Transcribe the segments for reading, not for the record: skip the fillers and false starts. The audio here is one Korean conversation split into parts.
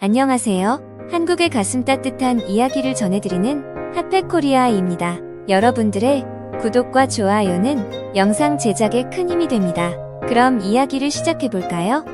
안녕하세요. 한국의 가슴 따뜻한 이야기를 전해드리는 핫팩코리아입니다. 여러분들의 구독과 좋아요는 영상 제작에 큰 힘이 됩니다. 그럼 이야기를 시작해볼까요?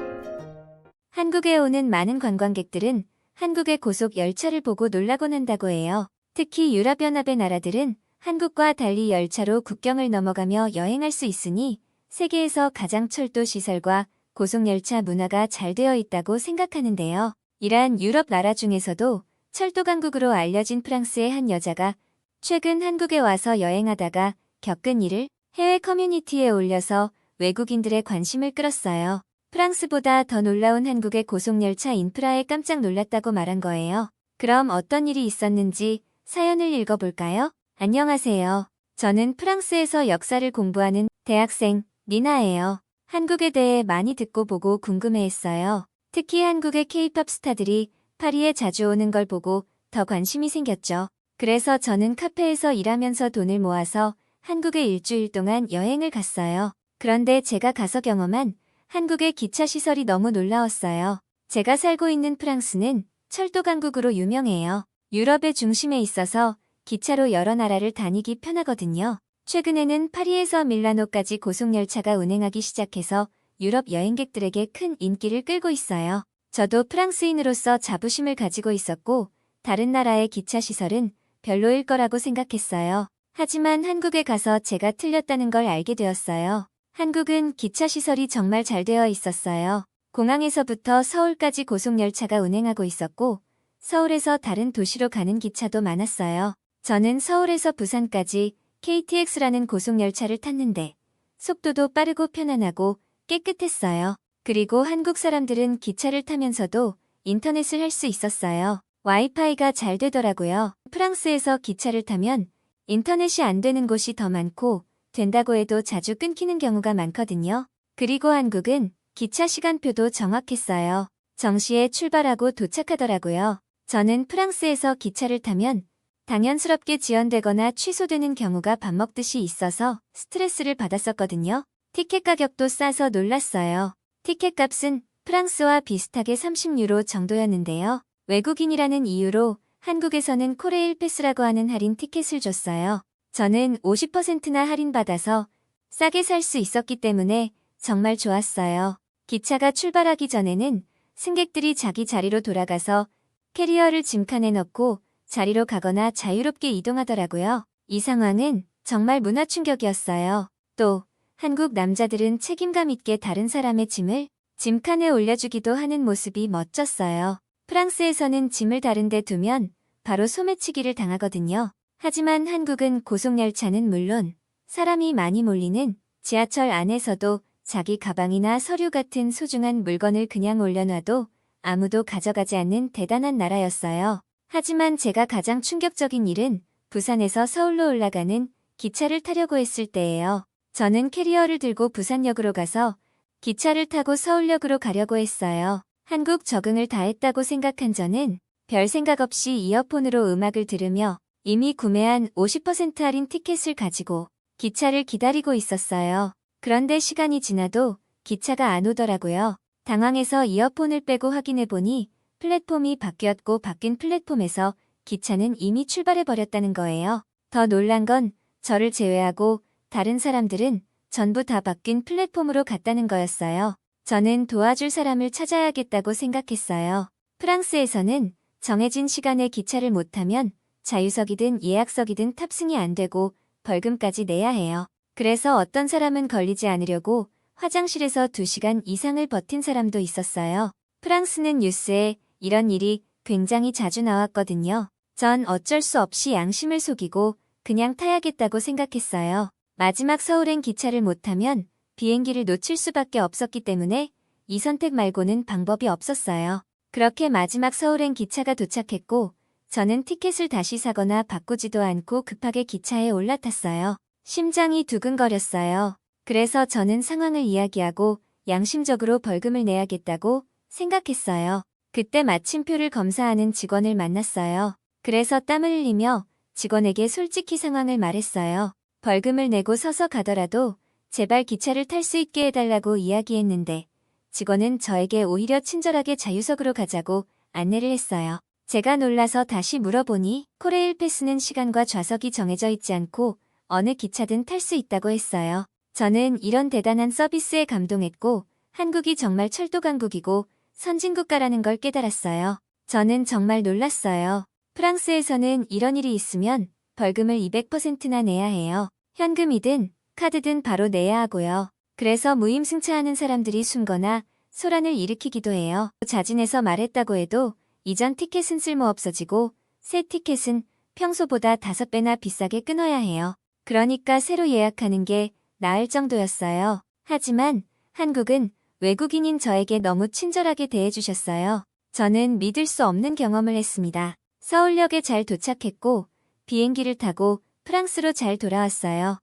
한국에 오는 많은 관광객들은 한국의 고속 열차를 보고 놀라곤 한다고 해요. 특히 유럽연합의 나라들은 한국과 달리 열차로 국경을 넘어가며 여행할 수 있으니 세계에서 가장 철도 시설과 고속열차 문화가 잘 되어 있다고 생각하는데요. 이러한 유럽 나라 중에서도 철도 강국으로 알려진 프랑스의 한 여자가 최근 한국에 와서 여행하다가 겪은 일을 해외 커뮤니티에 올려서 외국인들의 관심을 끌었어요. 프랑스보다 더 놀라운 한국의 고속열차 인프라에 깜짝 놀랐다고 말한 거예요. 그럼 어떤 일이 있었는지 사연을 읽어볼까요? 안녕하세요. 저는 프랑스에서 역사를 공부하는 대학생 니나예요. 한국에 대해 많이 듣고 보고 궁금해했어요. 특히 한국의 K-팝 스타들이 파리에 자주 오는 걸 보고 더 관심이 생겼죠. 그래서 저는 카페에서 일하면서 돈을 모아서 한국에 일주일 동안 여행을 갔어요. 그런데 제가 가서 경험한 한국의 기차 시설이 너무 놀라웠어요. 제가 살고 있는 프랑스는 철도 강국으로 유명해요. 유럽의 중심에 있어서 기차로 여러 나라를 다니기 편하거든요. 최근에는 파리에서 밀라노까지 고속열차가 운행하기 시작해서 유럽 여행객들에게 큰 인기를 끌고 있어요. 저도 프랑스인으로서 자부심을 가지고 있었고 다른 나라의 기차 시설은 별로일 거라고 생각했어요. 하지만 한국에 가서 제가 틀렸다는 걸 알게 되었어요. 한국은 기차 시설이 정말 잘 되어 있었어요. 공항에서부터 서울까지 고속열차가 운행하고 있었고 서울에서 다른 도시로 가는 기차도 많았어요. 저는 서울에서 부산까지 KTX라는 고속열차를 탔는데 속도도 빠르고 편안하고 깨끗했어요. 그리고 한국 사람들은 기차를 타면서도 인터넷을 할 수 있었어요. 와이파이가 잘 되더라고요. 프랑스에서 기차를 타면 인터넷이 안 되는 곳이 더 많고 된다고 해도 자주 끊기는 경우가 많거든요. 그리고 한국은 기차 시간표도 정확했어요. 정시에 출발하고 도착하더라고요. 저는 프랑스에서 기차를 타면 당연스럽게 지연되거나 취소되는 경우가 밥 먹듯이 있어서 스트레스를 받았었거든요. 티켓 가격도 싸서 놀랐어요. 티켓 값은 프랑스와 비슷하게 30유로 정도였는데요. 외국인이라는 이유로 한국에서는 코레일 패스라고 하는 할인 티켓을 줬어요. 저는 50%나 할인받아서 싸게 살 수 있었기 때문에 정말 좋았어요. 기차가 출발하기 전에는 승객들이 자기 자리로 돌아가서 캐리어를 짐칸에 넣고 자리로 가거나 자유롭게 이동하더라고요. 이 상황은 정말 문화 충격이었어요. 또 한국 남자들은 책임감 있게 다른 사람의 짐을 짐칸에 올려주기도 하는 모습이 멋졌어요. 프랑스에서는 짐을 다른 데 두면 바로 소매치기를 당하거든요. 하지만 한국은 고속열차는 물론 사람이 많이 몰리는 지하철 안에서도 자기 가방이나 서류 같은 소중한 물건을 그냥 올려놔도 아무도 가져가지 않는 대단한 나라였어요. 하지만 제가 가장 충격적인 일은 부산에서 서울로 올라가는 기차를 타려고 했을 때예요. 저는 캐리어를 들고 부산역으로 가서 기차를 타고 서울역으로 가려고 했어요. 한국 적응을 다 했다고 생각한 저는 별 생각 없이 이어폰으로 음악을 들으며 이미 구매한 50% 할인 티켓을 가지고 기차를 기다리고 있었어요. 그런데 시간이 지나도 기차가 안 오더라고요. 당황해서 이어폰을 빼고 확인해보니 플랫폼이 바뀌었고 바뀐 플랫폼에서 기차는 이미 출발해버렸다는 거예요. 더 놀란 건 저를 제외하고 다른 사람들은 전부 다 바뀐 플랫폼으로 갔다는 거였어요. 저는 도와줄 사람을 찾아야겠다고 생각했어요. 프랑스에서는 정해진 시간에 기차를 못 타면 자유석이든 예약석이든 탑승이 안 되고 벌금까지 내야 해요. 그래서 어떤 사람은 걸리지 않으려고 화장실에서 2시간 이상을 버틴 사람도 있었어요. 프랑스는 뉴스에 이런 일이 굉장히 자주 나왔거든요. 전 어쩔 수 없이 양심을 속이고 그냥 타야겠다고 생각했어요. 마지막 서울행 기차를 못 타면 비행기를 놓칠 수밖에 없었기 때문에 이 선택 말고는 방법이 없었어요. 그렇게 마지막 서울행 기차가 도착했고 저는 티켓을 다시 사거나 바꾸지도 않고 급하게 기차에 올라탔어요. 심장이 두근거렸어요. 그래서 저는 상황을 이야기하고 양심적으로 벌금을 내야겠다고 생각했어요. 그때 마침표를 검사하는 직원을 만났어요. 그래서 땀을 흘리며 직원에게 솔직히 상황을 말했어요. 벌금을 내고 서서 가더라도 제발 기차를 탈 수 있게 해달라고 이야기했는데 직원은 저에게 오히려 친절하게 자유석으로 가자고 안내를 했어요. 제가 놀라서 다시 물어보니 코레일 패스는 시간과 좌석이 정해져 있지 않고 어느 기차든 탈 수 있다고 했어요. 저는 이런 대단한 서비스에 감동했고 한국이 정말 철도 강국이고 선진국가라는 걸 깨달았어요. 저는 정말 놀랐어요. 프랑스에서는 이런 일이 있으면 벌금을 200%나 내야 해요. 현금이든 카드든 바로 내야 하고요. 그래서 무임승차하는 사람들이 숨거나 소란을 일으키기도 해요. 자진해서 말했다고 해도 이전 티켓은 쓸모없어지고 새 티켓은 평소보다 5배나 비싸게 끊어야 해요. 그러니까 새로 예약하는 게 나을 정도였어요. 하지만 한국은 외국인인 저에게 너무 친절하게 대해주셨어요. 저는 믿을 수 없는 경험을 했습니다. 서울역에 잘 도착했고 비행기를 타고 프랑스로 잘 돌아왔어요.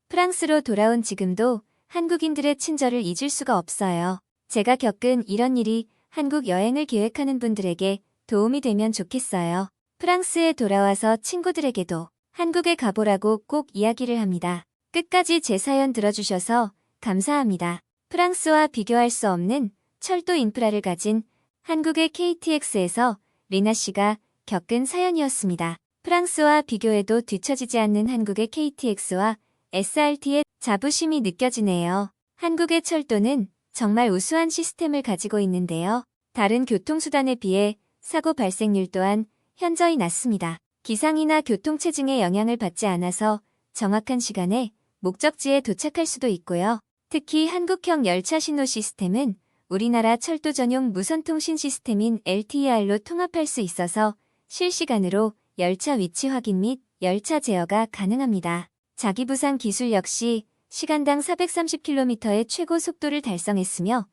프랑스로 돌아온 지금도 한국인들의 친절을 잊을 수가 없어요. 제가 겪은 이런 일이 한국 여행을 계획하는 분들에게 도움이 되면 좋겠어요. 프랑스에 돌아와서 친구들에게도 한국에 가보라고 꼭 이야기를 합니다. 끝까지 제 사연 들어주셔서 감사합니다. 프랑스와 비교할 수 없는 철도 인프라를 가진 한국의 KTX에서 리나 씨가 겪은 사연이었습니다. 프랑스와 비교해도 뒤처지지 않는 한국의 KTX와 SRT의 자부심이 느껴지네요. 한국의 철도는 정말 우수한 시스템을 가지고 있는데요. 다른 교통수단에 비해 사고 발생률 또한 현저히 낮습니다. 기상이나 교통체증에 영향을 받지 않아서 정확한 시간에 목적지에 도착할 수도 있고요. 특히 한국형 열차 신호 시스템은 우리나라 철도 전용 무선통신 시스템인 LTER로 통합할 수 있어서 실시간으로 열차 위치 확인 및 열차 제어가 가능합니다. 자기부상 기술 역시 시간당 430km의 최고 속도를 달성했으며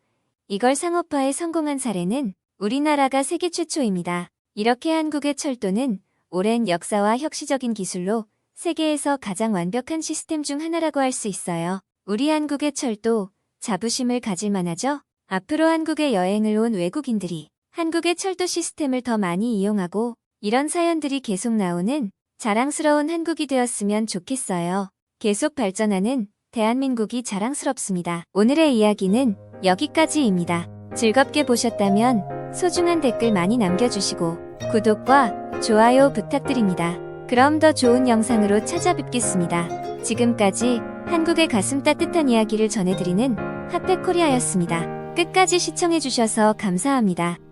이걸 상업화에 성공한 사례는 우리나라가 세계 최초입니다. 이렇게 한국의 철도는 오랜 역사와 혁시적인 기술로 세계에서 가장 완벽한 시스템 중 하나라고 할 수 있어요. 우리 한국의 철도 자부심을 가질 만하죠? 앞으로 한국에 여행을 온 외국인들이 한국의 철도 시스템을 더 많이 이용하고 이런 사연들이 계속 나오는 자랑스러운 한국이 되었으면 좋겠어요. 계속 발전하는 대한민국이 자랑스럽습니다. 오늘의 이야기는 여기까지입니다. 즐겁게 보셨다면 소중한 댓글 많이 남겨주시고 구독과 좋아요 부탁드립니다. 그럼 더 좋은 영상으로 찾아뵙겠습니다. 지금까지 한국의 가슴 따뜻한 이야기를 전해드리는 핫팩코리아였습니다. 끝까지 시청해주셔서 감사합니다.